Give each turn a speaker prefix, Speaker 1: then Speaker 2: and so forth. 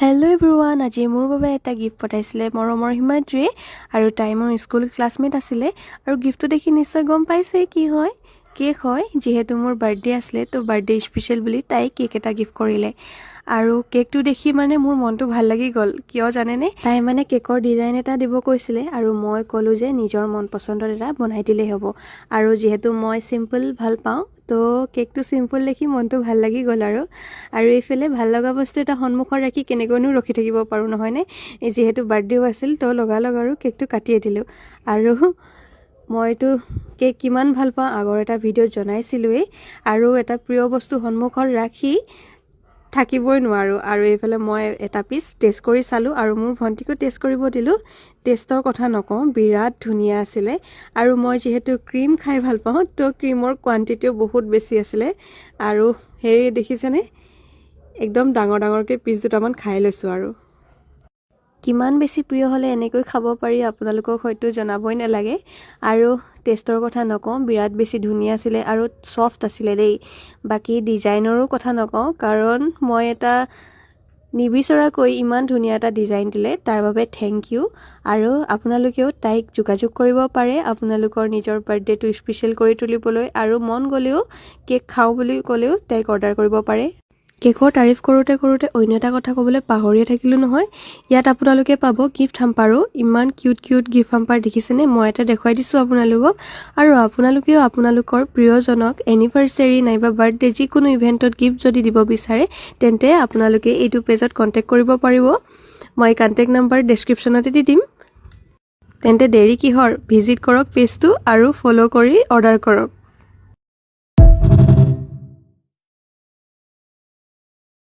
Speaker 1: Hello' everyone, আজি মোৰ বাবে এটা গিফ্ট পঠাইছিলে মৰমৰ হিমাদ্ৰীয়ে আৰু তাই মোৰ স্কুল ক্লাছমেট আছিলে আৰু গিফ্টটো দেখি নিশ্চয় গম পাইছে কি হয়। কেক হয়, যিহেতু মোৰ বাৰ্থডে আছিলে তো বাৰ্থডে স্পেচিয়েল বুলি তাই কেক এটা গিফ্ট কৰিলে আৰু কেকটো দেখি মোৰ মনটো ভাল লাগি গ'ল। কিয় জানেনে, তাই কেকৰ ডিজাইন এটা দিব কৈছিলে আৰু মই ক'লোঁ যে নিজৰ মন পচন্দৰ এটা বনাই দিলেই হ'ব আৰু যিহেতু মই চিম্পল ভাল পাওঁ তো কেকটো চিম্পল দেখি মনটো ভাল লাগি গ'ল আৰু এইফালে ভাল লগা বস্তু এটা সন্মুখত ৰাখি কেনেকৈনো ৰখি থাকিব পাৰোঁ নহয়নে। যিহেতু বাৰ্থডেও আছিল তো লগালগ আৰু কেকটো কাটিয়ে দিলোঁ আৰু মইতো কেক কিমান ভাল পাওঁ আগৰ এটা ভিডিঅ'ত জনাইছিলোঁৱেই আৰু এটা প্ৰিয় বস্তু সন্মুখত ৰাখি থাকিবই নোৱাৰোঁ। আৰু এইফালে মই এটা পিচ টেষ্ট কৰি চালোঁ আৰু মোৰ ভণ্টিকো টেষ্ট কৰিব দিলোঁ। টেষ্টৰ কথা নকওঁ, বিৰাট ধুনীয়া আছিলে আৰু মই যিহেতু ক্ৰীম খাই ভাল পাওঁ তো ক্ৰীমৰ কোৱান্টিটিও বহুত বেছি আছিলে আৰু সেই দেখিছেনে একদম ডাঙৰ ডাঙৰকৈ পিচ দুটামান খাই লৈছোঁ আৰু কিমান বেছি প্ৰিয় হ'লে এনেকৈ খাব পাৰি আপোনালোকক হয়তো জনাবই নালাগে। আৰু টেষ্টৰ কথা নকওঁ, বিৰাট বেছি ধুনীয়া আছিলে আৰু ছফ্ট আছিলে দেই। বাকী ডিজাইনৰো কথা নকওঁ, কাৰণ মই এটা নিবিচৰাকৈ ইমান ধুনীয়া এটা ডিজাইন দিলে তাৰ বাবে থেংক ইউ। আৰু আপোনালোকেও তাইক যোগাযোগ কৰিব পাৰে আপোনালোকৰ নিজৰ বাৰ্থডেটো স্পেচিয়েল কৰি তুলিবলৈ আৰু মন গ'লেও কেক খাওঁ বুলি ক'লেও তাইক অৰ্ডাৰ কৰিব পাৰে। কেকৰ তাৰিফ কৰোঁতে অন্য এটা কথা ক'বলৈ পাহৰিয়ে থাকিলোঁ নহয়। ইয়াত আপোনালোকে পাব গিফ্ট হাম্পাৰো। ইমান কিউট গিফ্ট হাম্পাৰ দেখিছেনে, মই এটা দেখুৱাই দিছোঁ আপোনালোকক। আৰু আপোনালোকেও আপোনালোকৰ প্ৰিয়জনক এনিভাৰ্চেৰী নাইবা বাৰ্থডে যিকোনো ইভেণ্টত গিফ্ট যদি দিব বিচাৰে তেন্তে আপোনালোকে এইটো পেজত কণ্টেক্ট কৰিব পাৰিব। মই কণ্টেক্ট নাম্বাৰ ডেছক্ৰিপশ্যনতে দি দিম। তেন্তে দেৰি কিহৰ, ভিজিট কৰক পেজটো আৰু ফ'ল' কৰি অৰ্ডাৰ কৰক।